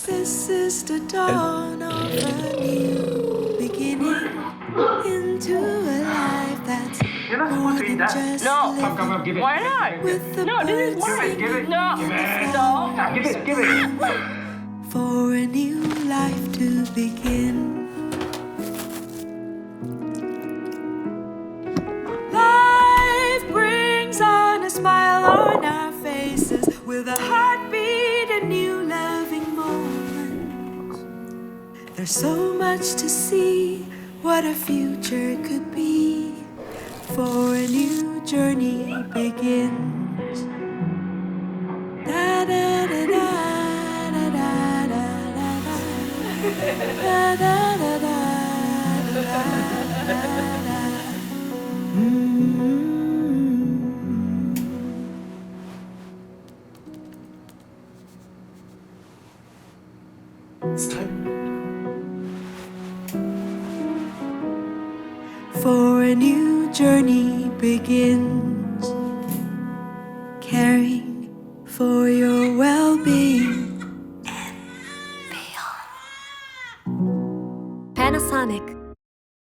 This is the dawn of a new beginning into a life that's more than just No. living Give it. Why not? with the No, this is birds mine. singing Give it. No. and the No. flowers Give it. blooming for a new life to begin. Life brings on a smile on our faces with a heartbeat and new loving moments. There's so much to see, what a future could be, for a new journey begins. Da da da da da da da da da da da da da da. It's time. For a new journey begins, caring for your well-being.